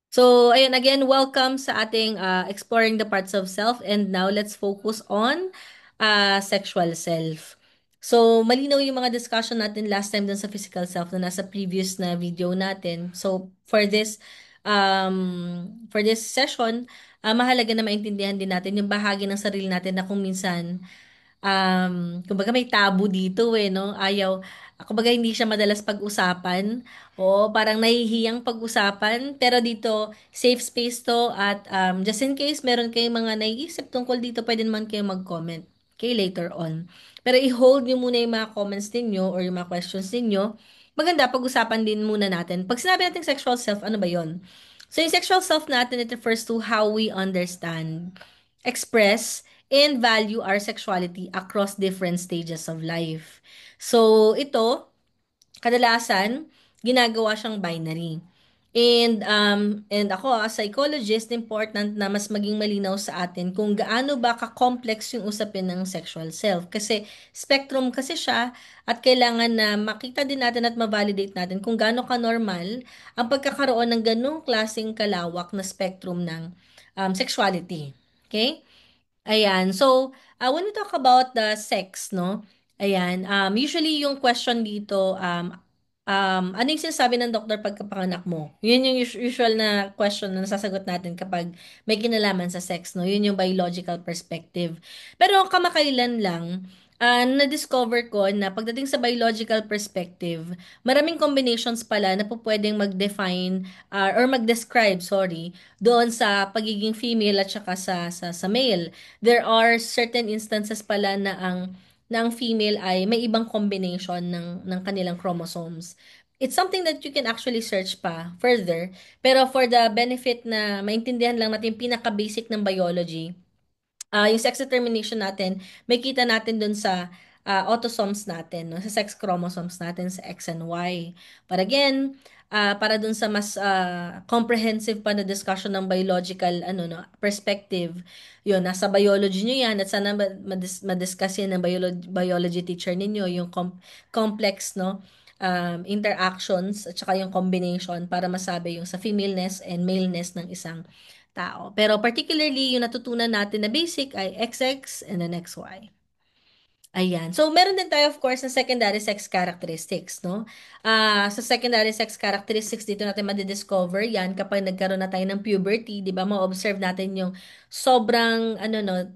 So, ayun, again, welcome sa ating Exploring the Parts of Self. And now, let's focus on sexual self. So, malinaw yung mga discussion natin last time dun sa physical self na nasa previous na video natin. So, for this session, mahalaga na maintindihan din natin yung bahagi ng sarili natin na kung minsan kumbaga may tabu dito eh, no? Kumbaga hindi siya madalas pag-usapan. O parang nahihiyang pag-usapan. Pero dito, safe space to at just in case meron kayong mga naiisip tungkol dito, pwede naman kayo mag-comment. Okay, later on. Pero i-hold nyo muna yung mga comments ninyo or yung mga questions ninyo. Maganda, pag-usapan din muna natin. Pag sinabi natin sexual self, ano ba yon? So, yung sexual self natin, it refers to how we understand, express, and value our sexuality across different stages of life. So, ito, kadalasan, ginagawa siyang binary. And ako, as psychologist, important na mas maging malinaw sa atin kung gaano ba ka-complex yung usapin ng sexual self. Kasi spectrum kasi siya at kailangan na makita din natin at ma-validate natin kung gaano ka-normal ang pagkakaroon ng ganong klaseng kalawak na spectrum ng sexuality. Okay? Ayan. So, when we talk about the sex, no? Ayan. Usually yung question dito, ano yung sinasabi ng doktor pagkapanganak mo? Yun yung usual na question na nasasagot natin kapag may kinalaman sa sex, no? Yun yung biological perspective. Pero kamakailan lang, na-discover ko na pagdating sa biological perspective, maraming combinations pala na po pwedeng mag-define or mag-describe, sorry, doon sa pagiging female at saka sa male. There are certain instances pala na ang female ay may ibang combination ng kanilang chromosomes. It's something that you can actually search pa further. Pero for the benefit na maintindihan lang natin yung pinaka-basic ng biology, yung sex determination natin, may kita natin dun sa autosomes natin, no? Sa sex chromosomes natin sa X and Y. But again, para dun sa mas comprehensive pa na discussion ng biological no, perspective, yun, nasa biology nyo yan at sana madiscuss yan ng biology teacher ninyo, yung complex, no, interactions at saka yung combination para masabi yung sa femaleness and maleness ng isang tao. Pero particularly, yung natutunan natin na basic ay XX and then XY. Ayan. So, meron din tayo, of course, na secondary sex characteristics, no? Sa secondary sex characteristics, dito natin madidiscover yan kapag nagkaroon na tayo ng puberty, di ba? Ma-observe natin yung sobrang, no,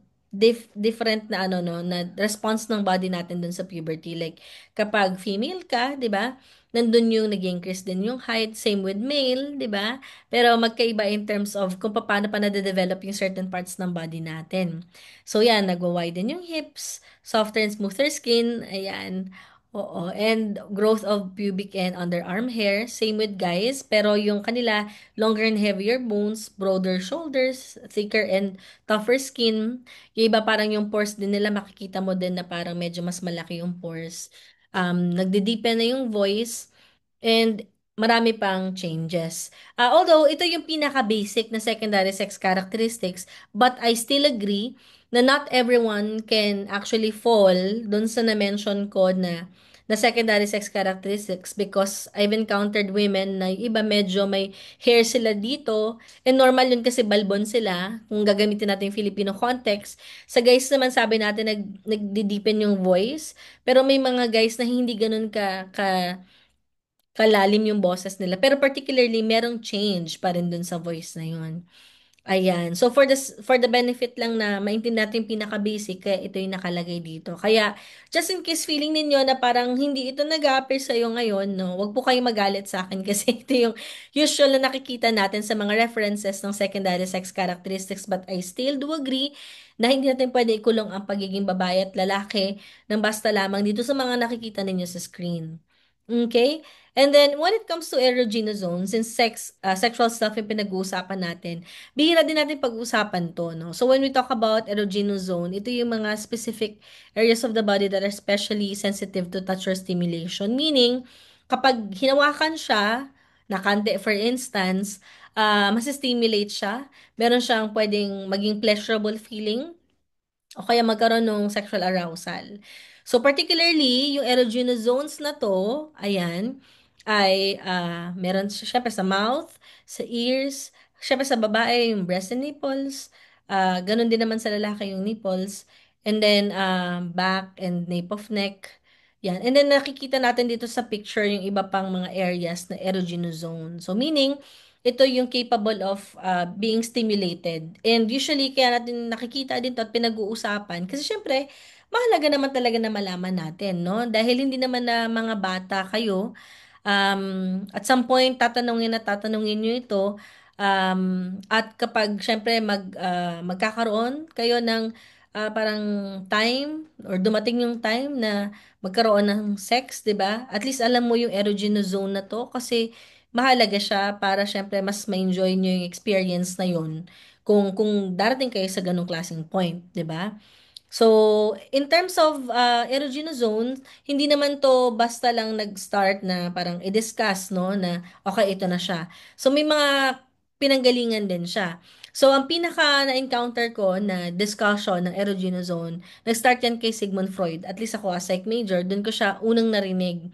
different na, no, na response ng body natin dun sa puberty. Like, kapag female ka, di ba? Nandun yung nag-increase din yung height. Same with male, di ba? Pero magkaiba in terms of kung paano pa nade-develop yung certain parts ng body natin. So, yan, nagwa-widen yung hips, softer and smoother skin, ayan. Oo, and growth of pubic and underarm hair, same with guys, pero yung kanila, longer and heavier bones, broader shoulders, thicker and tougher skin. Yung iba parang yung pores din nila, makikita mo din na parang medyo mas malaki yung pores. Nagde-deepen na yung voice, and marami pang changes. Although, ito yung pinaka-basic na secondary sex characteristics, but I still agree na not everyone can actually fall dun sa na-mention ko na secondary sex characteristics because I've encountered women na yung iba medyo may hair sila dito and normal yun kasi balbon sila kung gagamitin natin yung Filipino context. Sa guys naman sabi natin nagdi-deepen yung voice pero may mga guys na hindi ganun kalalim yung boses nila. Pero particularly, merong change pa rin dun sa voice na yun. Ayan. So for the benefit lang na maintindihan natin yung pinaka-basic, kaya ito yung nakalagay dito. Kaya just in case feeling ninyo na parang hindi ito nag-appear sa iyo ngayon, no, wag po kayong magalit sa akin kasi ito yung usual na nakikita natin sa mga references ng secondary sex characteristics, but I still do agree na hindi natin pwede ikulong ang pagiging babae at lalaki ng basta lamang dito sa mga nakikita ninyo sa screen. Okay? And then, when it comes to erogenous zone, since sexual stuff yung pinag-uusapan natin, bihira din natin pag-usapan to, no? So, when we talk about erogenous zone, ito yung mga specific areas of the body that are especially sensitive to touch or stimulation. Meaning, kapag hinawakan siya, nakante for instance, masistimulate siya, meron siyang pwedeng maging pleasurable feeling, o kaya magkaroon ng sexual arousal. So, particularly, yung erogenous zones na to, ayan, ay meron syempre sa mouth, sa ears, syempre sa babae yung breast and nipples, ganun din naman sa lalaki yung nipples, and then back and nape of neck. Yan. And then nakikita natin dito sa picture yung iba pang mga areas na erogenous zone. So meaning, ito yung capable of being stimulated. And usually, kaya natin nakikita din to at pinag-uusapan. Kasi syempre, mahalaga naman talaga na malaman natin, no? Dahil hindi naman na mga bata kayo, at some point, tatanungin nyo ito. At kapag, syempre, magkakaroon kayo ng parang time or dumating yung time na magkaroon ng sex, 'di ba? At least alam mo yung erogenous zone na to kasi mahalaga siya para syempre mas ma-enjoy nyo yung experience na yun kung darating kayo sa ganong klaseng point, 'di ba? So, in terms of erogenous zones, hindi naman to basta lang nag-start na parang i-discuss, no, na okay, ito na siya. So, may mga pinanggalingan din siya. So, ang pinaka na-encounter ko na discussion ng erogenous zone, nag-start yan kay Sigmund Freud. At least ako as psych major, dun ko siya unang narinig.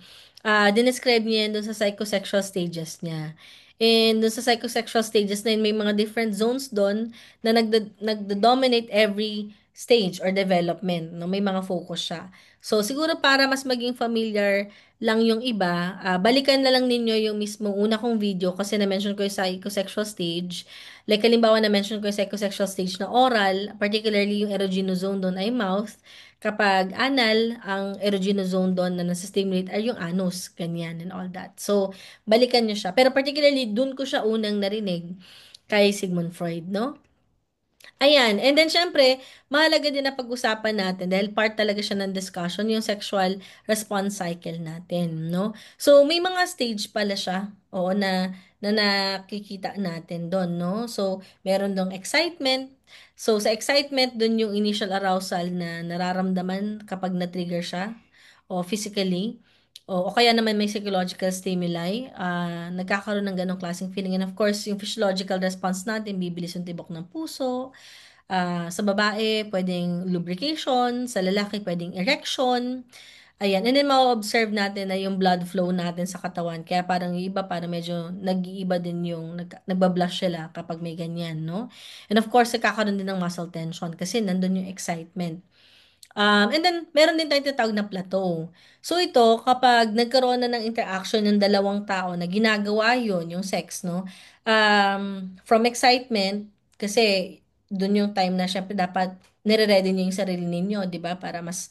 Dinescribe niya yan dun sa psychosexual stages niya. And dun sa psychosexual stages na yun, may mga different zones dun na nagdo-dominate every stage or development, no? May mga focus siya. So, siguro para mas maging familiar lang yung iba, balikan na lang ninyo yung mismo una kong video kasi na-mention ko yung psychosexual stage. Like, halimbawa na-mention ko yung psychosexual stage na oral, particularly yung erogenous zone doon ay mouth. Kapag anal, ang erogenous zone doon na nasa-stimulate ay yung anus, ganyan and all that. So, balikan nyo siya. Pero particularly, doon ko siya unang narinig kay Sigmund Freud, no? Ayan. And then, syempre, mahalaga din na pag-usapan natin dahil part talaga siya ng discussion, yung sexual response cycle natin, no? So, may mga stage pala siya, oo, na nakikita natin doon, no? So, meron dong excitement. So, sa excitement, doon yung initial arousal na nararamdaman kapag na-trigger siya, o physically, o kaya naman may psychological stimuli, nagkakaroon ng ganong klaseng feeling. And of course, yung physiological response natin, bibilis yung tibok ng puso, sa babae, pwedeng lubrication. Sa lalaki, pwedeng erection. Ayan. And then, ma-observe natin na yung blood flow natin sa katawan. Kaya parang yung iba, parang medyo nag-iiba din yung, nagbablush sila kapag may ganyan, no? And of course, nagkakaroon din ng muscle tension kasi nandun yung excitement. And then, meron din tayong tinatawag na plateau. So, ito, kapag nagkaroon na ng interaction ng dalawang tao na ginagawa yon yung sex, no? From excitement, kasi dun yung time na syempre dapat nire-ready niyo yung sarili ninyo, di ba? Para mas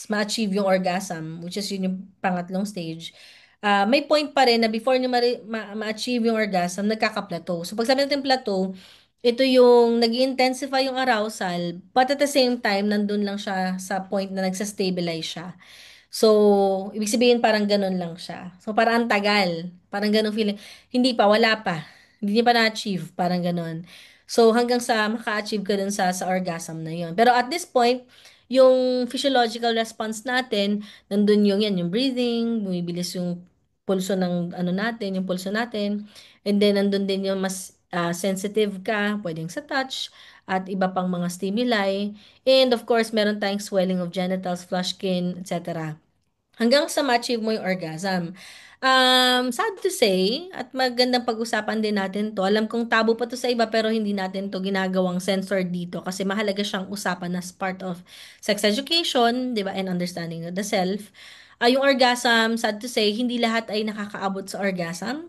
ma-achieve yung orgasm, which is yun yung pangatlong stage. May point pa rin na before nyo ma-achieve yung orgasm, nagkaka-plateau. So, pag sabi natin plateau, ito yung nag-intensify yung arousal, but at the same time, nandun lang siya sa point na nagsa-stabilize siya. So, ibig sabihin parang ganun lang siya. So, parang ang tagal. Parang ganun feeling. Hindi pa, wala pa. Hindi niya pa na-achieve. Parang ganun. So, hanggang sa maka-achieve ka dun sa orgasm na yun. Pero at this point, yung physiological response natin, nandun yung yan, yung breathing, bumibilis yung pulso ng ano natin, yung pulso natin. And then, nandun din yung mas sensitive ka, pwedeng sa touch, at iba pang mga stimuli. And of course, meron tayong swelling of genitals, flush skin, etc. Hanggang sa ma-achieve mo yung orgasm. Sad to say, at magandang pag-usapan din natin to. Alam kong tabo pa to sa iba pero hindi natin to ginagawang sensor dito kasi mahalaga siyang usapan as part of sex education, di ba, and understanding of the self. Yung orgasm, sad to say, hindi lahat ay nakakaabot sa orgasm.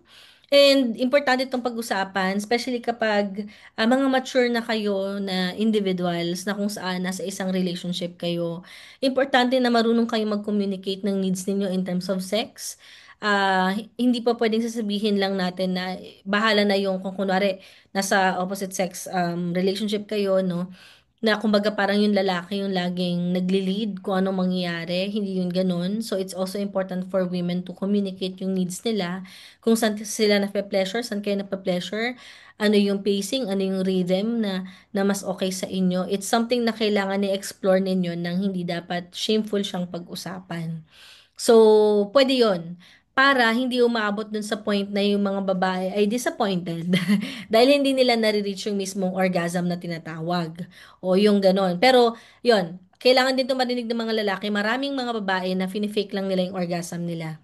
And importante itong pag-usapan, especially kapag mga mature na kayo na individuals na kung saan nasa isang relationship kayo. Importante na marunong kayong mag-communicate ng needs ninyo in terms of sex. Hindi pa pwedeng sasabihin lang natin na bahala na yung kung kunwari nasa opposite sex relationship kayo, no? Na kumbaga parang yung lalaki yung laging nagli-lead kung anong mangyayari, hindi yun ganun. So it's also important for women to communicate yung needs nila, kung saan sila nape-pleasure, saan kayo nape-pleasure, ano yung pacing, ano yung rhythm na mas okay sa inyo. It's something na kailangan ni-explore ninyo nang hindi dapat shameful siyang pag-usapan. So, pwede yon para hindi umaabot dun sa point na yung mga babae ay disappointed dahil hindi nila nare-reach yung mismong orgasm na tinatawag o yung ganon. Pero, yon kailangan din ito marinig ng mga lalaki. Maraming mga babae na fini-fake lang nila yung orgasm nila.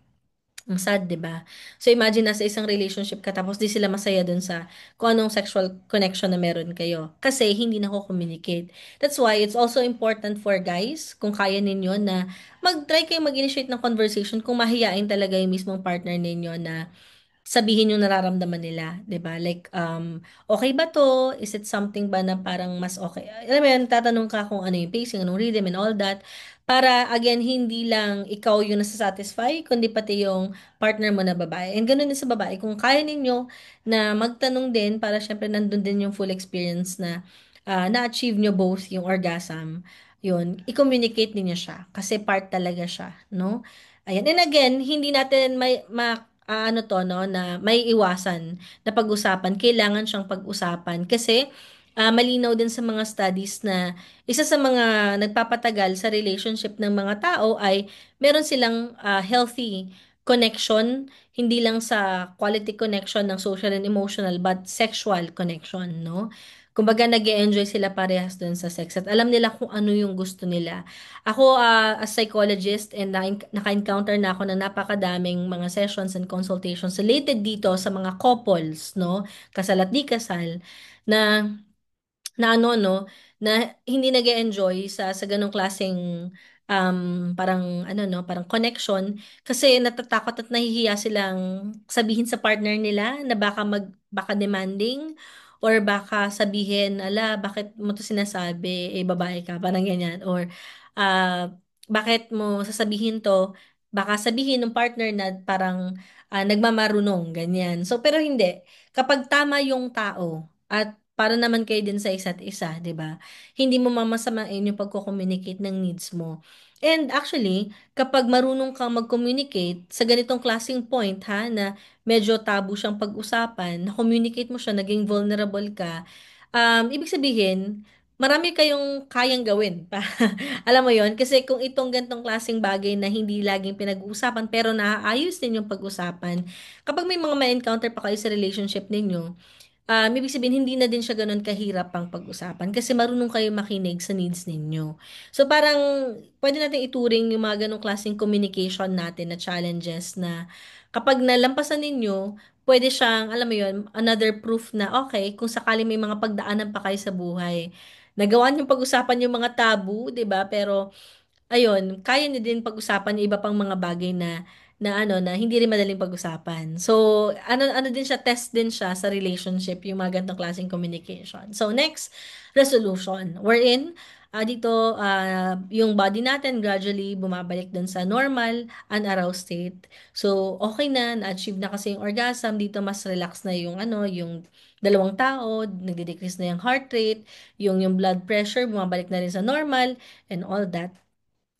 Ang sad, 'di ba? So imagine nasa isang relationship ka tapos di sila masaya dun sa kung anong sexual connection na meron kayo kasi hindi nako-communicate. That's why it's also important for guys kung kaya ninyo na mag-try kayo mag-initiate ng conversation kung mahiyain talaga yung mismong partner ninyo na sabihin yung nararamdaman nila, 'di ba? Like, okay ba 'to? Is it something ba na parang mas okay? Alam mo yun, tatanong ka kung ano yung pacing, anong rhythm and all that. Para, again, hindi lang ikaw yung nasa-satisfy, kundi pati yung partner mo na babae. And ganun din sa babae. Kung kaya ninyo na magtanong din, para syempre nandun din yung full experience na na-achieve nyo both yung orgasm, yun, i-communicate ninyo siya. Kasi part talaga siya, no? Ayan. And again, hindi natin ano to, no, na may iwasan na pag-usapan. Kailangan siyang pag-usapan kasi malinaw din sa mga studies na isa sa mga nagpapatagal sa relationship ng mga tao ay meron silang healthy connection, hindi lang sa quality connection ng social and emotional, but sexual connection, no? Kumbaga, nag-enjoy sila parehas dun sa sex at alam nila kung ano yung gusto nila. Ako, as psychologist and naka-encounter na ako ng napakadaming mga sessions and consultations related dito sa mga couples, no? Kasal at di kasal, na na ano 'no, na hindi nag-e-enjoy sa gano'ng klaseng, parang ano 'no, parang connection kasi natatakot at nahihiya silang sabihin sa partner nila na baka demanding or baka sabihin, "Hala, bakit mo 'to sinasabi, eh, babae ka?" Parang ganyan or, ah, "Bakit mo sasabihin 'to?" Baka sabihin ng partner na parang, nagmamarunong, ganyan. So, pero hindi, kapag tama yung tao at para naman kayo din sa isa't isa, 'di ba? Hindi mo mamasamain yung pagko-communicate ng needs mo. And actually, kapag marunong kang mag-communicate sa ganitong klaseng point ha, na medyo tabu siyang pag-usapan, na-communicate mo siya, naging vulnerable ka, ibig sabihin, marami kayong kayang gawin pa. Alam mo yon. Kasi kung itong ganitong klaseng bagay na hindi laging pinag-uusapan pero naaayos din yung pag-usapan, kapag may mga ma-encounter pa kayo sa relationship ninyo, ibig sabihin hindi na din siya gano'n kahirap pang pag-usapan kasi marunong kayo makinig sa needs ninyo. So parang puwede nating ituring yung mga gano'ng klaseng communication natin na challenges na kapag nalampasan ninyo, puwede siyang, alam mo yun, another proof na, okay, kung sakaling may mga pagdaanan pa kayo sa buhay, nagawa niyong pag-usapan yung mga tabu, 'di ba? Pero ayun, kaya niyo din pag-usapan yung iba pang mga bagay na ano, na hindi rin madaling pag-usapan. So, ano ano din siya, test din siya sa relationship, yung mga ganitong klaseng communication. So, next, resolution. Wherein, dito, yung body natin gradually bumabalik dun sa normal, unaroused state. So, okay na, na-achieve na kasi yung orgasm. Dito, mas relax na yung ano, yung dalawang tao, nagde-decrease na yung heart rate, yung blood pressure, bumabalik na rin sa normal, and all that.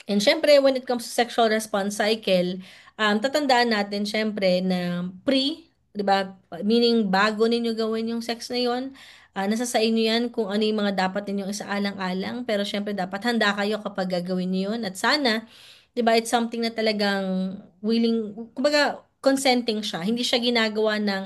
And syempre, when it comes to sexual response cycle, tatandaan natin syempre na di ba? Meaning, bago ninyo gawin yung sex na yon, nasa sa inyo yan kung ano yung mga dapat ninyong isaalang-alang. Pero syempre, dapat handa kayo kapag gagawin niyo yun. At sana, di ba, it's something na talagang willing, kumbaga, consenting siya. Hindi siya ginagawa ng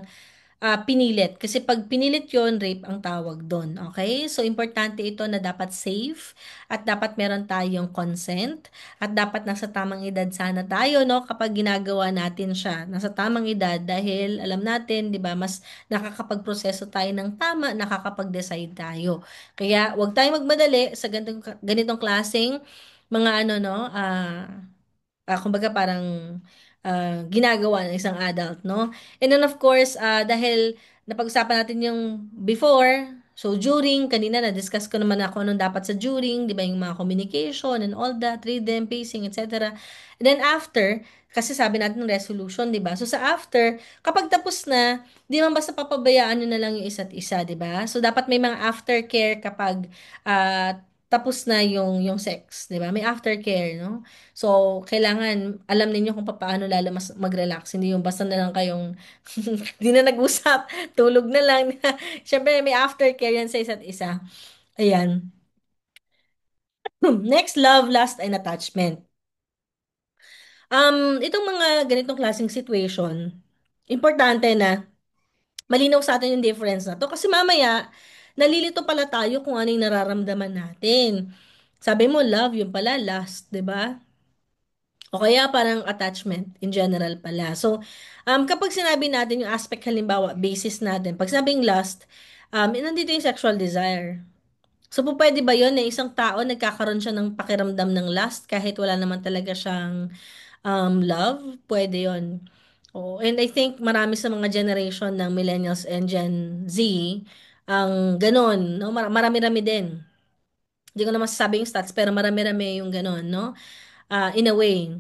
pinilit. Kasi pag pinilit yon, rape ang tawag doon. Okay? So, importante ito na dapat safe at dapat meron tayong consent at dapat nasa tamang edad sana tayo, no? Kapag ginagawa natin siya. Nasa tamang edad dahil alam natin, di ba, mas nakakapagproseso tayo ng tama, nakakapag-decide tayo. Kaya, wag tayong magmadali sa ganitong klaseng mga ano, no? Kumbaga parang ginagawa ng isang adult, no? And then of course, dahil napag-usapan natin yung before, so during, kanina na-discuss ko naman ako anong dapat sa during, di ba, yung mga communication and all that, rhythm, pacing, etc. And then after, kasi sabi natin ng resolution, di ba? So sa after, kapag tapos na, di man basta papabayaan nyo na lang yung isa't isa, di ba? So dapat may mga aftercare kapag tapos na yung sex, di ba? May aftercare, no? So, kailangan alam ninyo kung paano lalo mas mag-relax. Hindi yung basta na lang kayong hindi na nag-usap, tulog na lang. Siyempre, may aftercare yan sa isa't isa. Ayan. Next, love, lust, and attachment. Itong mga ganitong klaseng situation, importante na malinaw sa atin yung difference na to. Kasi mamaya, nalilito pala tayo kung ano yung nararamdaman natin. Sabi mo, love, yung pala, lust, di ba? O kaya parang attachment in general pala. So, kapag sinabi natin yung aspect halimbawa, basis natin, pag sabing lust, nandito yung sexual desire. So, po pwede ba yun na isang tao nagkakaroon siya ng pakiramdam ng lust kahit wala naman talaga siyang love? Pwede yun. Oo. And I think marami sa mga generation ng millennials and Gen Z ang ganun, no? Marami-rami din. Hindi ko na masasabi yung stats, pero marami-rami yung ganun, no? In a way.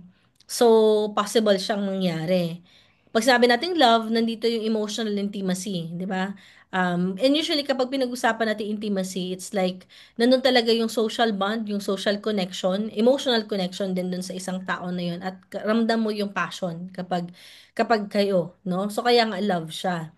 So, possible siyang mangyari. Pag sabi nating love, nandito yung emotional intimacy, di ba? And usually, kapag pinag-usapan natin intimacy, it's like, nandun talaga yung social bond, yung social connection, emotional connection din dun sa isang tao na yun, at ramdam mo yung passion kapag kayo, no? So, kaya nga love siya.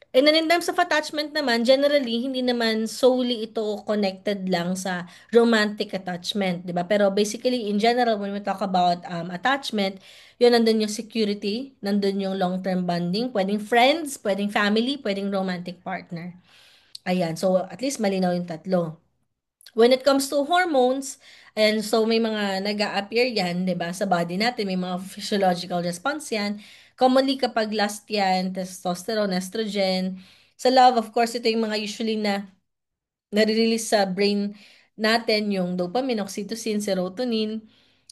And then in terms of attachment naman, generally, hindi naman solely ito connected lang sa romantic attachment, di ba? Pero basically, in general, when we talk about attachment, yun, nandun yung security, nandun yung long-term bonding, pwedeng friends, pwedeng family, pwedeng romantic partner. Ayan, so at least malinaw yung tatlo. When it comes to hormones, and so may mga nag-a-appear yan, 'di ba, sa body natin, may mga physiological response yan. Commonly kapag lust yan, testosterone, estrogen. Sa love, of course, ito yung mga usually na nare-release sa brain natin, yung dopamine, oxytocin, serotonin.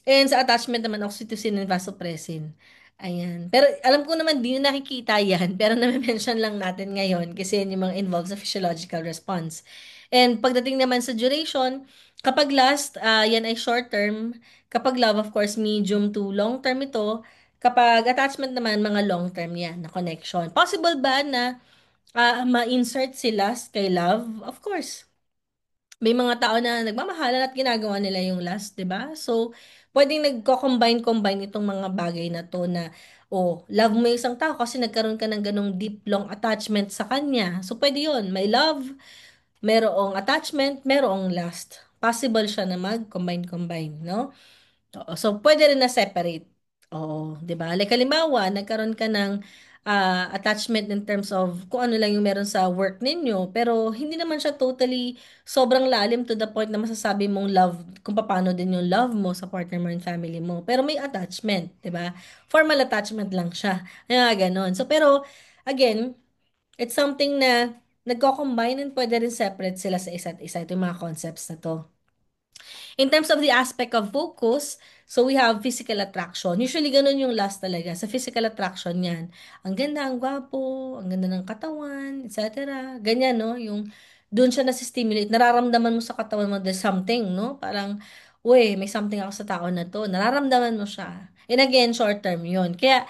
And sa attachment naman, oxytocin and vasopressin. Ayan. Pero alam ko naman, di na nakikita yan. Pero na-mention lang natin ngayon kasi yan yung mga involved sa physiological response. And pagdating naman sa duration, kapag last, yan ay short term. Kapag love, of course, medium to long term ito. Kapag attachment naman, mga long term yan na connection. Possible ba na ma-insert si last kay love? Of course, may mga tao na nagmamahalan at ginagawa nila yung last, 'di ba? So, pwedeng nagko-combine itong mga bagay na to na oh, love mo yung isang tao kasi nagkaroon ka ng ganong deep long attachment sa kanya. So, pwede 'yun. May love, merong attachment, merong lust. Possible siya na mag-combine, no? Oo. So, pwede rin na separate. Oo, 'di ba? Like halimbawa, nagkaroon ka ng attachment in terms of kung ano lang yung meron sa work ninyo, pero hindi naman siya totally sobrang lalim to the point na masasabi mong love kung paano din yung love mo sa partner mo and family mo. Pero may attachment, 'di ba? Formal attachment lang siya. Kaya ganon. So, pero again, it's something na nagko-combine and pwede rin separate sila sa isa't isa. Ito yung mga concepts na to. In terms of the aspect of focus, so we have physical attraction. Usually, ganun yung last talaga. Sa physical attraction yan. Ang ganda, ang gwapo, ang ganda ng katawan, etc. Ganyan, no? Yung doon siya nasi-stimulate. Nararamdaman mo sa katawan mo there's something, no? Parang, uy, may something ako sa tao na to. Nararamdaman mo siya. And again, short term yun. Kaya,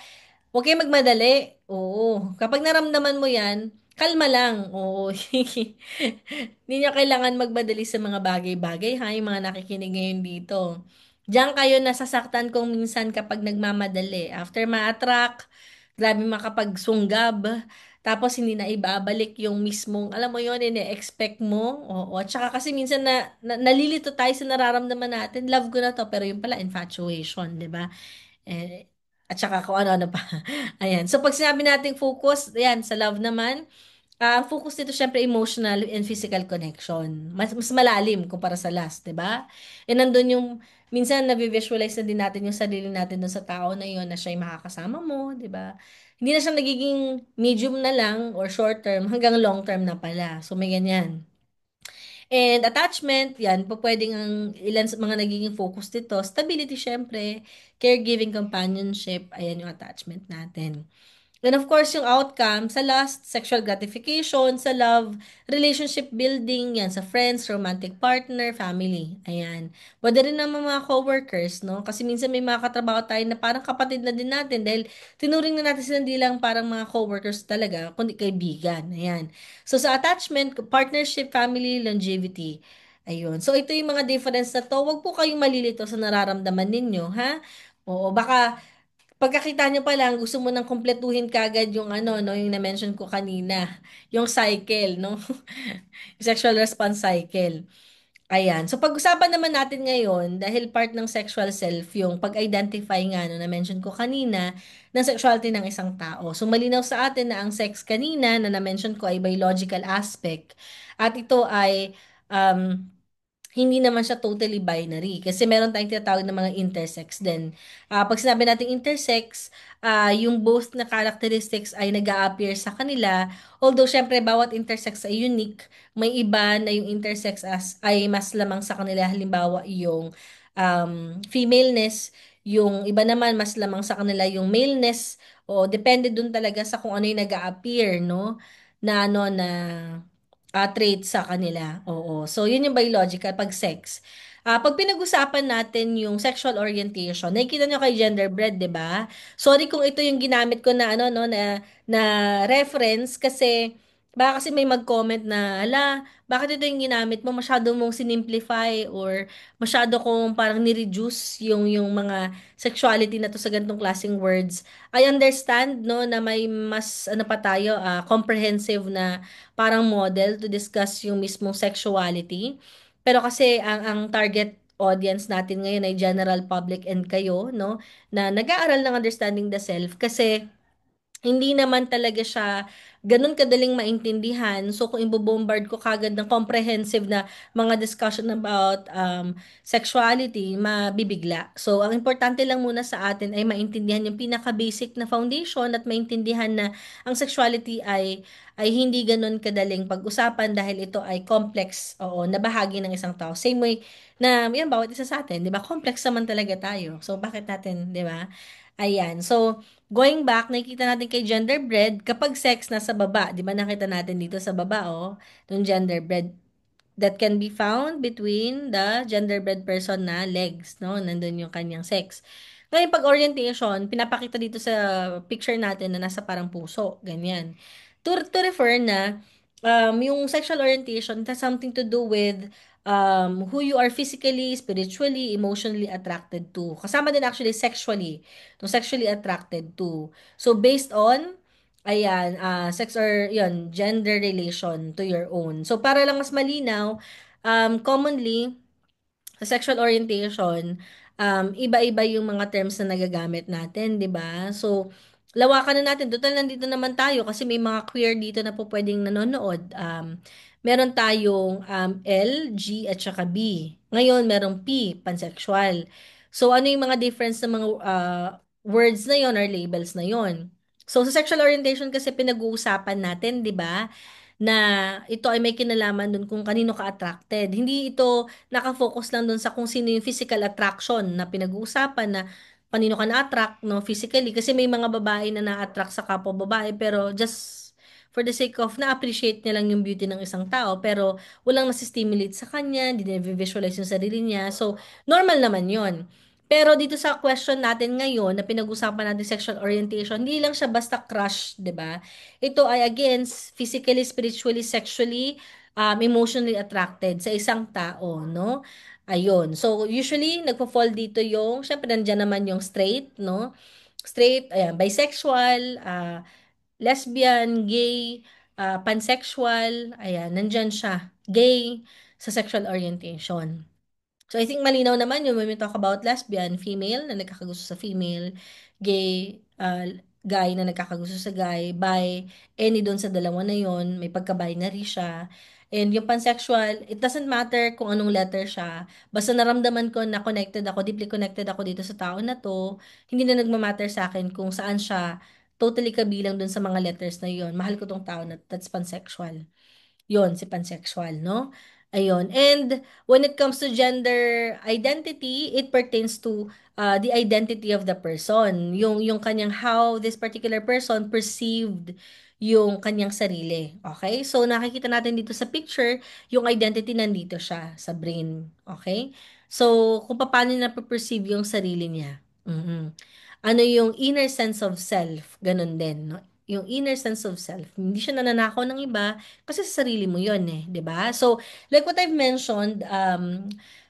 huwag kayong magmadali. Oo. Kapag naramdaman mo yan, kalma lang. Oo. Hindi niyo kailangan magmadali sa mga bagay-bagay, ha? Yung mga nakikinig ngayon dito. Diyan kayo nasasaktan kung minsan kapag nagmamadali. After ma-attract, grabe makapagsunggab. Tapos hindi na ibabalik yung mismong, alam mo yun, ine-expect mo. Oo. At saka kasi minsan nalilito tayo sa nararamdaman natin. Love ko na to. Pero yung pala, infatuation, di ba? Eh, at saka kung ano-ano pa. Ayan. So, pag sinabi nating focus, ayan, sa love naman, ang focus dito syempre emotional and physical connection. Mas malalim kumpara sa last, 'di ba? E nandun yung minsan na-visualize na din natin yung sarili natin dun sa tao na yun na siya yung makakasama mo, 'di ba? Hindi na siya nagiging medium na lang or short term hanggang long term na pala. So may ganyan. And attachment, yan, po pwedeng ang ilan sa mga nagiging focus dito. Stability, syempre. Caregiving, companionship, ayan yung attachment natin. And of course, yung outcome, sa last, sexual gratification, sa love, relationship building, yan, sa friends, romantic partner, family. Ayan. Pwede rin naman mga coworkers, no? Kasi minsan may mga katrabaho tayo na parang kapatid na din natin dahil tinuring na natin sila hindi lang parang mga coworkers talaga, kundi kaibigan. Ayan. So, sa attachment, partnership, family, longevity. Ayun. So, ito yung mga difference na to. Huwag po kayong malilito sa nararamdaman ninyo, ha? Oo, baka pagkakita nyo pa lang, gusto mo nang kumpletuhin kagad yung ano, no, yung na-mention ko kanina, yung cycle, no? Yung sexual response cycle. Ayan. So, pag-usapan naman natin ngayon, dahil part ng sexual self, yung pag-identify nga, no, na-mention ko kanina, ng sexuality ng isang tao. So, malinaw sa atin na ang sex kanina, na na-mention ko ay biological aspect. At ito ay, um, hindi naman siya totally binary kasi meron tayong tinatawag na mga intersex din. Pag sinabi natin intersex, yung both na characteristics ay nag-a-appear sa kanila. Although, syempre, bawat intersex ay unique. May iba na yung intersex ay mas lamang sa kanila. Halimbawa, yung femaleness. Yung iba naman, mas lamang sa kanila yung maleness. O, depende dun talaga sa kung ano yung nag-a-appear, no? Na ano na trait sa kanila. Oo. So, yun yung biological pag sex. Pag pinag-usapan natin yung sexual orientation, nakikita nyo kay genderbread, 'di ba? Sorry kung ito yung ginamit ko na ano no na reference kasi baka kasi may mag-comment na, "Hala, bakit ito yung ginamit mo? Masyado mong sinimplify or masyado kong parang ni-reduce yung mga sexuality na to sa ganitong klaseng words." I understand no na may mas ano pa tayo, comprehensive na parang model to discuss yung mismong sexuality. Pero kasi ang target audience natin ngayon ay general public and kayo, no, na nag-aaral ng understanding the self kasi hindi naman talaga siya ganun kadaling maintindihan. So, kung ibobombard ko kagad ng comprehensive na mga discussion about sexuality, mabibigla. So, ang importante lang muna sa atin ay maintindihan yung pinaka-basic na foundation at maintindihan na ang sexuality ay hindi ganun kadaling pag-usapan dahil ito ay complex, oo, na bahagi ng isang tao. Same way na, yan, bawat isa sa atin, di ba? Complex naman talaga tayo. So, bakit natin, di ba? Ayan. So, going back, nakikita natin kay genderbread, kapag sex nasa baba, di ba nakita natin dito sa baba, oh, yung genderbread that can be found between the genderbread person na legs, no? Nandun yung kanyang sex. Ngayon, pag orientation, pinapakita dito sa picture natin na nasa parang puso, ganyan. To refer na yung sexual orientation it has something to do with who you are physically, spiritually, emotionally attracted to. Kasama din actually sexually, to sexually attracted to. So, based on ayan, sex or yun, gender relation to your own. So, para lang mas malinaw, commonly, sa sexual orientation, iba-iba yung mga terms na nagagamit natin, 'di ba? So, lawakan na natin. Total nandito naman tayo kasi may mga queer dito na po pwedeng nanonood. Meron tayong L, G, at saka B. Ngayon, merong P, pansexual. So, ano yung mga difference ng mga words na yon or labels na yon? So, sa sexual orientation kasi pinag-uusapan natin, 'di ba? Na ito ay may kinalaman dun kung kanino ka attracted. Hindi ito nakafocus lang dun sa kung sino yung physical attraction na pinag-uusapan na kanino ka na-attract, no, physically. Kasi may mga babae na na-attract sa kapwa babae, pero just for the sake of na-appreciate niya lang yung beauty ng isang tao, pero walang nasi-stimulate sa kanya, hindi na visualize yung sarili niya. So, normal naman yon. Pero dito sa question natin ngayon na pinag-usapan natin sexual orientation, hindi lang siya basta crush, 'di ba? Ito ay against physically, spiritually, sexually, emotionally attracted sa isang tao, no? Ayun. So, usually, nagpo-fall dito yung, syempre, nandiyan naman yung straight, no? Straight, ayan, bisexual, lesbian, gay, pansexual, ayan, nandyan siya. Gay sa sexual orientation. So, I think malinaw naman yun when we talk about lesbian, female na nagkakagusto sa female, gay, guy na nagkakagusto sa guy, bi, any doon sa dalawa na yon may pagka-binary siya. And yung pansexual, it doesn't matter kung anong letter siya. Basta naramdaman ko na connected ako, deeply connected ako dito sa tao na to, hindi na nagmamatter sa akin kung saan siya totally kabilang doon sa mga letters na yon. Mahal ko tong tao na that's pansexual. Yon, si pansexual, no? Ayun. And when it comes to gender identity, it pertains to the identity of the person. Yung kanyang how this particular person perceived yung kanyang sarili. Okay? So, nakikita natin dito sa picture, yung identity nandito siya sa brain. Okay? So, kung paano niya perceive yung sarili niya. Mhm. Ano yung inner sense of self, ganun din, no? Yung inner sense of self. Hindi siya nananakaw ng iba, kasi sa sarili mo yun eh, 'di ba? So, like what I've mentioned,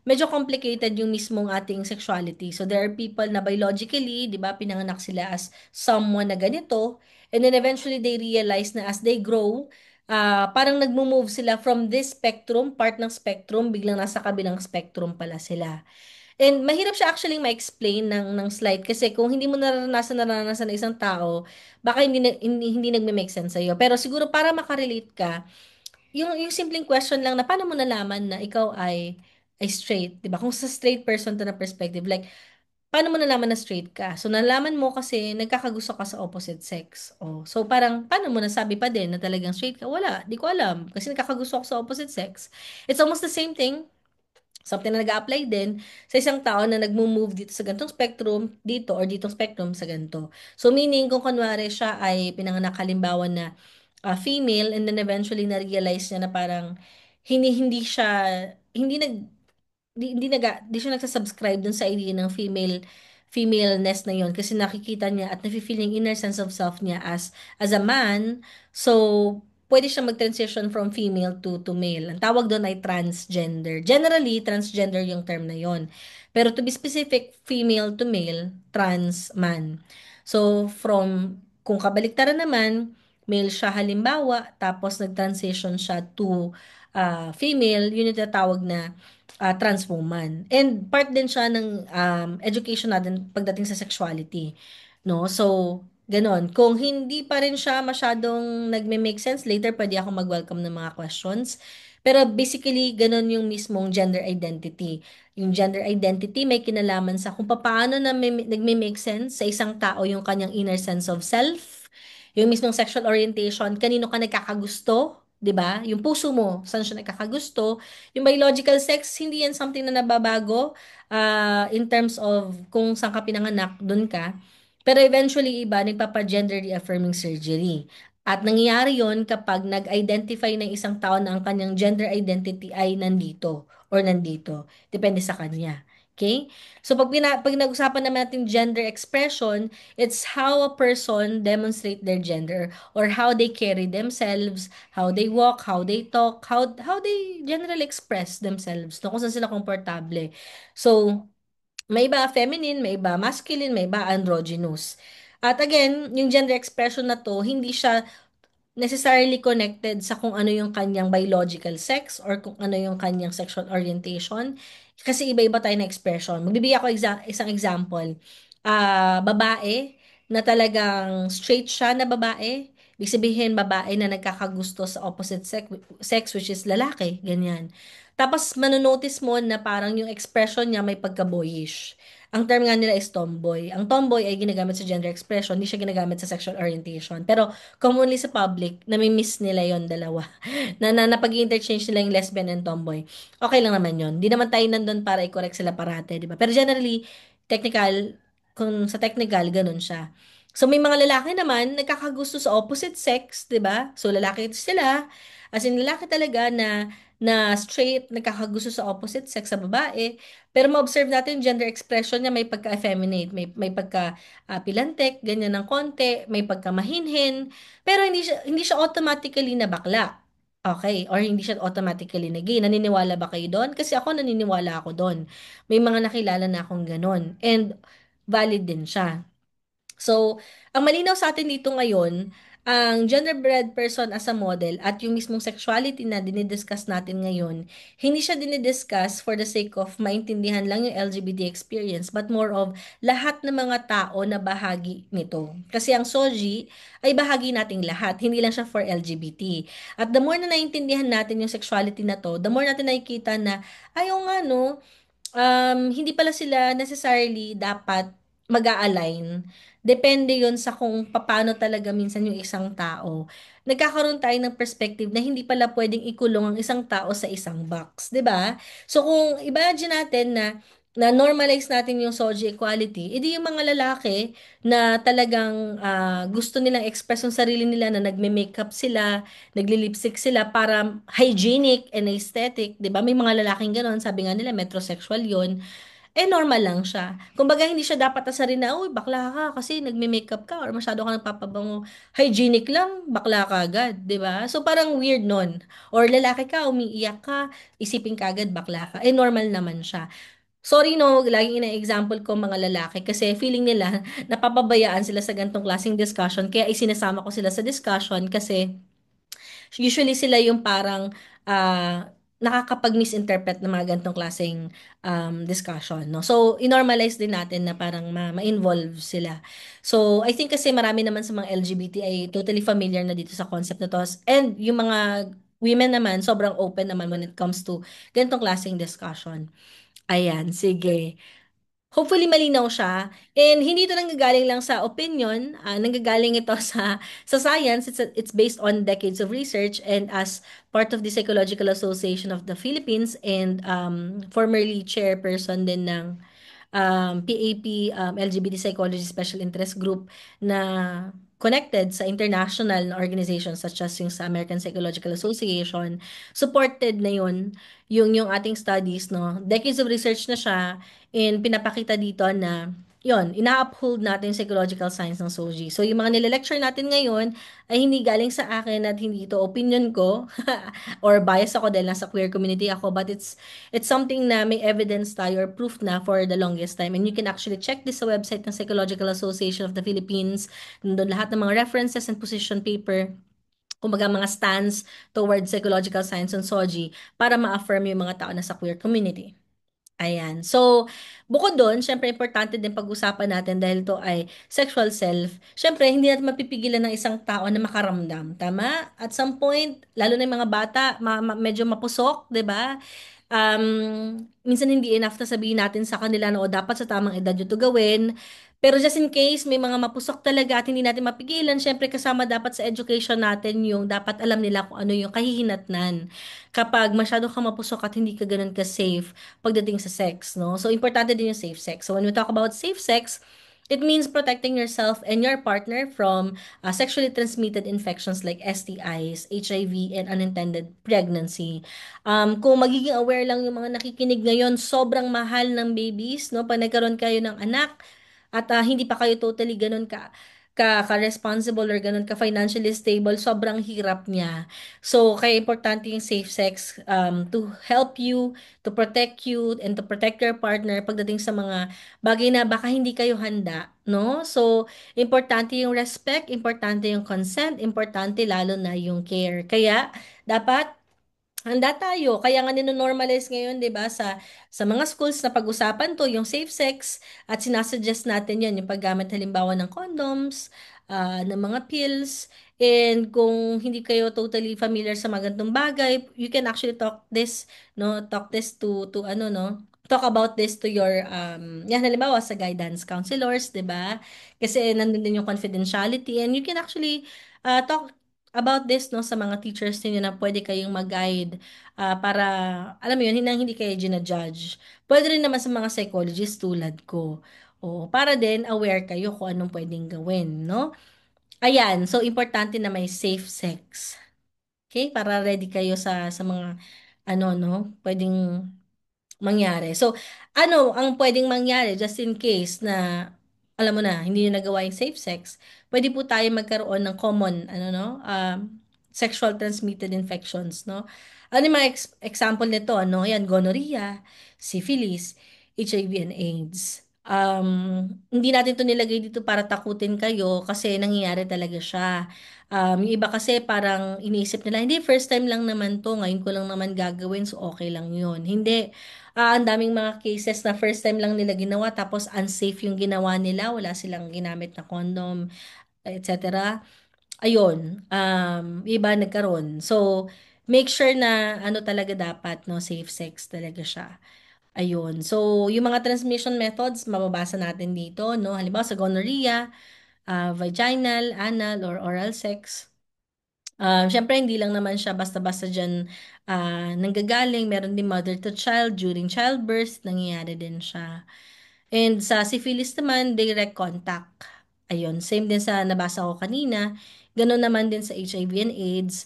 medyo complicated yung mismong ating sexuality. So, there are people na biologically, 'di ba, pinanganak sila as someone na ganito, and then eventually they realize na as they grow, parang nagmo-move sila from this spectrum, part ng spectrum, biglang nasa kabilang spectrum pala sila. And mahirap siya actually ma-explain ng slide kasi kung hindi mo naranasan ng isang tao, baka hindi nagme-make sense sa'yo. Pero siguro para makarelate ka, yung simpleng question lang na paano mo nalaman na ikaw ay ay straight, 'di ba? Kung sa straight person to na perspective, like paano mo nalaman na straight ka? So nalaman mo kasi nagkakagusto ka sa opposite sex. Oh, so parang paano mo nasabi pa din na talagang straight ka? Wala, di ko alam kasi nagkakagusto ako sa opposite sex. It's almost the same thing. Something na nag-a-apply din sa isang tao na nagmo-move dito sa gantong spectrum, dito or ditong spectrum sa ganito. So meaning kung kunwari siya ay pinanganak halimbawa na female and then eventually na-realize niya na parang hindi siya hindi nag di siya nagsasubscribe dun sa idea ng femaleness na yon kasi nakikita niya at nafe-feel yung inner sense of self niya as a man. So pwede siya mag-transition from female to male. Ang tawag doon ay transgender. Generally, transgender yung term na yon. Pero to be specific, female to male, trans man. So kung kabaliktaran naman, male siya halimbawa, tapos nag-transition siya to female, yun yung tinatawag na trans woman. And part din siya ng education natin pagdating sa sexuality. No? So, ganon. Kung hindi pa rin siya masyadong nagme-make sense, later pwede ako mag-welcome ng mga questions. Pero basically, ganon yung mismong gender identity. Yung gender identity may kinalaman sa kung paano na nagme-make sense sa isang tao yung kanyang inner sense of self, yung mismong sexual orientation, kanino ka nagkakagusto, 'di ba? Yung puso mo, saan siya nagkakagusto, yung biological sex, hindi yan something na nababago in terms of kung saan ka pinanganak, dun ka. Pero eventually, iba, nagpapa-gender reaffirming surgery. At nangyayari yon kapag nag-identify ng isang tao na ang kanyang gender identity ay nandito or nandito. Depende sa kanya. Okay? So, pag nag-usapan naman natin gender expression, it's how a person demonstrate their gender or how they carry themselves, how they walk, how they talk, how they generally express themselves, no? Kung saan sila komportable. So, may iba feminine, may iba masculine, may iba androgynous. At again, yung gender expression na to, hindi siya necessarily connected sa kung ano yung kanyang biological sex or kung ano yung kanyang sexual orientation. Kasi iba-iba tayo na expression. Magbibigay ako isang example. Babae na talagang straight siya na babae. Ibig sabihin, babae na nagkakagusto sa opposite sex which is lalaki. Ganyan. Tapos, manonotice mo na parang yung expression niya may pagka-boyish. Ang term nga nila is tomboy. Ang tomboy ay ginagamit sa gender expression, hindi siya ginagamit sa sexual orientation. Pero commonly sa public, nami-miss nila yon dalawa. Na napag-interchange nila yung lesbian and tomboy. Okay lang naman yon. Di naman tayo nandun para i-correct sila parate, di ba? Pero generally, technical, kung sa technical, ganun siya. So, may mga lalaki naman, nagkakagusto sa opposite sex, di ba? So, lalaki sila, as in lalaki talaga na straight, nagkakagusto sa opposite sex sa babae. Pero ma-observe natin yung gender expression niya may pagka-effeminate, may pagka pilantek, ganyan ng konti, may pagka-mahinhin, pero hindi siya automatically na bakla. Okay, or hindi siya automatically na gay. Naniniwala ba kayo doon? Kasi ako naniniwala ako doon. May mga nakilala na akong ganun. And valid din siya. So, ang malinaw sa atin dito ngayon, ang genderbread person as a model at yung mismong sexuality na dinidiscuss natin ngayon, hindi siya dinidiscuss for the sake of maintindihan lang yung LGBT experience, but more of lahat ng mga tao na bahagi nito. Kasi ang SOGI ay bahagi nating lahat, hindi lang siya for LGBT. At the more na naintindihan natin yung sexuality na to, the more natin nakikita na, ayaw nga no, hindi pala sila necessarily dapat mag-a-align. Depende yon sa kung paano talaga minsan yung isang tao. Nagkakaroon tayo ng perspective na hindi pala pwedeng ikulong ang isang tao sa isang box, 'di ba? So kung imagine natin na normalize natin yung SOGI equality, edi yung mga lalaki na talagang gusto nilang express yung sarili nila na nagme-makeup sila, nagli-lipstick sila para hygienic and aesthetic, 'di ba? May mga lalaking gano'n, sabi nga nila metrosexual 'yon. Normal lang siya. Kumbaga hindi siya dapat asarin na, uy, bakla ka kasi nagme-makeup ka or masyado ka nagpapabango. Hygienic lang, bakla ka agad, 'di ba? So parang weird nun. Or lalaki ka, umiiyak ka, isipin ka agad bakla ka. Normal naman siya. Sorry no, laging ina-example ko mga lalaki kasi feeling nila napapabayaan sila sa gantong klaseng discussion kaya isinasama ko sila sa discussion kasi usually sila yung parang nakakapag-misinterpret ng mga gantong klaseng discussion, no? So, inormalize din natin na parang ma-involve sila. So, I think kasi marami naman sa mga LGBT ay totally familiar na dito sa concept na to. And yung mga women naman, sobrang open naman when it comes to ganitong klaseng discussion. Ayan, sige. Hopefully malinaw siya. And hindi ito nanggagaling lang sa opinion, nanggagaling ito sa science. It's based on decades of research and as part of the Psychological Association of the Philippines and formerly chairperson din ng PAP, LGBT Psychology Special Interest Group na connected sa international na organizations such as yung sa American Psychological Association, supported na yun yung ating studies, no? Decades of research na siya and pinapakita dito na yon ina-uphold natin yung psychological science ng SOGI. So, yung mga nile-lecture natin ngayon ay hindi galing sa akin at hindi ito opinion ko or bias ako dahil nasa queer community ako, but it's something na may evidence tayo or proof na for the longest time. And you can actually check this sa website ng Psychological Association of the Philippines. Nandun lahat ng mga references and position paper, kumbaga mga stance towards psychological science and SOGI para ma-affirm yung mga tao na sa queer community. Ayan. So, bukod doon, syempre importante din pag-usapan natin dahil to ay sexual self. Syempre, hindi natin mapipigilan ng isang tao na makaramdam. Tama? At some point, lalo na yung mga bata, medyo mapusok, 'di ba? Minsan hindi enough na sabihin natin sa kanila na o dapat sa tamang edad yun to gawin. Pero just in case may mga mapusok talaga at hindi natin mapigilan, syempre kasama dapat sa education natin yung dapat alam nila kung ano yung kahihinatnan kapag masyado kang mapusok at hindi ka ganun ka-safe pagdating sa sex, no? So, importante din yung safe sex. So, when we talk about safe sex, it means protecting yourself and your partner from sexually transmitted infections like STIs, HIV, and unintended pregnancy. Kung magiging aware lang yung mga nakikinig ngayon, sobrang mahal ng babies, no? Pag nagkaroon kayo ng anak at hindi pa kayo totally ganun ka-responsible or ganun ka financially stable, sobrang hirap niya. So, kaya importante yung safe sex to help you, to protect you, and to protect your partner pagdating sa mga bagay na baka hindi kayo handa, no? So, importante yung respect, importante yung consent, importante lalo na yung care. Kaya, dapat handa tayo. Kaya nga nino-normalize ngayon, 'di ba, sa mga schools na pag-usapan 'to, yung safe sex at sinasuggest natin 'yan, yung paggamit halimbawa ng condoms, ng mga pills. And kung hindi kayo totally familiar sa mga ganitong bagay, you can actually talk this, no, talk this to ano, no, talk about this to your yan halimbawa sa guidance counselors, 'di ba? Kasi nandun din yung confidentiality and you can actually talk about this, no, sa mga teachers ninyo na pwede kayong mag-guide para alam mo yun hindi kayo gina-judge. Pwede rin naman sa mga psychologists tulad ko. O para din aware kayo kung anong pwedeng gawin, no? Ayan, so importante na may safe sex. Okay? Para ready kayo sa mga ano, no, pwedeng mangyari. So, ano ang pwedeng mangyari just in case na alam mo na, hindi nyo nagawa yung safe sex, pwede po tayo magkaroon ng common, ano no, sexual transmitted infections, no? Ano yung mga example nito, ano? Yan, gonorrhea, syphilis, HIV and AIDS. Hindi natin to nilagay dito para takutin kayo kasi nangyayari talaga siya. Yung iba kasi parang iniisip nila, hindi, first time lang naman to, ngayon ko lang naman gagawin, so okay lang yun. Hindi. Ang daming mga cases na first time lang nila ginawa tapos unsafe yung ginawa nila, wala silang ginamit na condom, etc. Ayun, iba nagkaroon. So, make sure na ano talaga dapat, no, safe sex talaga siya. Ayun. So, yung mga transmission methods, mababasa natin dito, no? Halimbawa sa gonorrhea, vaginal, anal, or oral sex. Syempre, hindi lang naman siya basta-basta dyan nanggagaling. Meron din mother to child during childbirth, nangyayari din siya. And sa syphilis naman, direct contact. Ayun, same din sa nabasa ko kanina. Ganun naman din sa HIV and AIDS.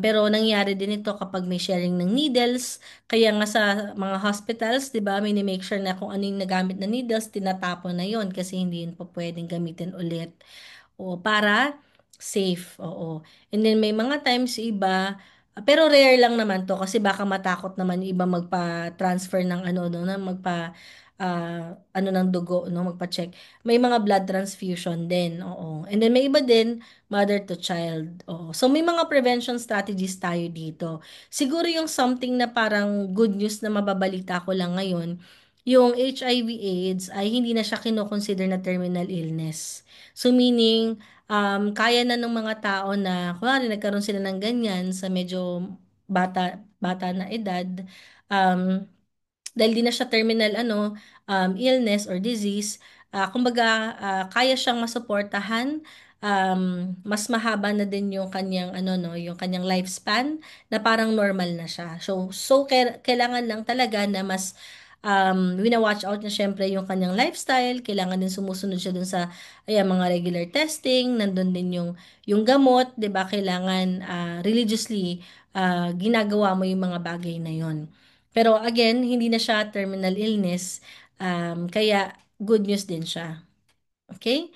Pero nangyayari din ito kapag may sharing ng needles. Kaya nga sa mga hospitals, di ba, may make sure na kung ano yung nagamit na needles, tinatapon na yon kasi hindi yun pa pwedeng gamitin ulit. O para safe, oo. And then may mga times yung iba, pero rare lang naman to kasi baka matakot naman yung iba magpa-transfer ng ano no, na ano ng dugo no, magpa-check. May mga blood transfusion din, oo. And then may iba din mother to child. Oo. So may mga prevention strategies tayo dito. Siguro yung something na parang good news na mababalita ko lang ngayon, yung HIV AIDS ay hindi na siya kino-consider na terminal illness. So meaning kaya na ng mga tao na, kunwari nagkaroon sila ng ganyan sa medyo bata na edad. Um, Dahil di na siya terminal illness or disease, kumbaga kaya siyang masuportahan, mas mahaba na din yung kanyang yung kanyang lifespan na parang normal na siya. So kailangan lang talaga na mas wina-watch out niya syempre yung kanyang lifestyle, kailangan din sumusunod siya dun sa mga regular testing, nandun din yung gamot, 'di ba? Kailangan religiously ginagawa mo yung mga bagay na yon. Pero again, hindi na siya terminal illness, kaya good news din siya. Okay?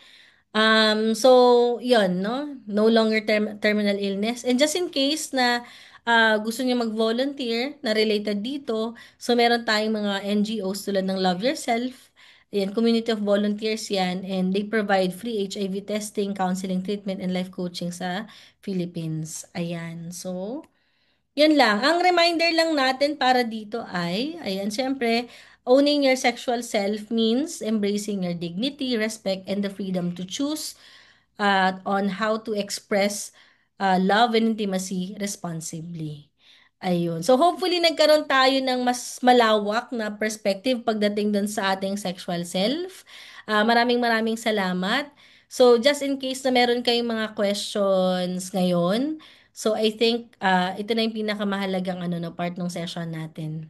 So, yon no? No longer terminal illness. And just in case na gusto niyo mag-volunteer na related dito, so meron tayong mga NGOs tulad ng Love Yourself, ayan, community of volunteers yan, and they provide free HIV testing, counseling, treatment, and life coaching sa Philippines. Ayan, so, yun lang. Ang reminder lang natin para dito ay, ayan, syempre, owning your sexual self means embracing your dignity, respect, and the freedom to choose on how to express love and intimacy responsibly. Ayun. So hopefully nagkaroon tayo ng mas malawak na perspective pagdating dun sa ating sexual self. Maraming maraming salamat. So just in case na meron kayong mga questions ngayon, so I think ito na yung pinakamahalagang no, part ng session natin.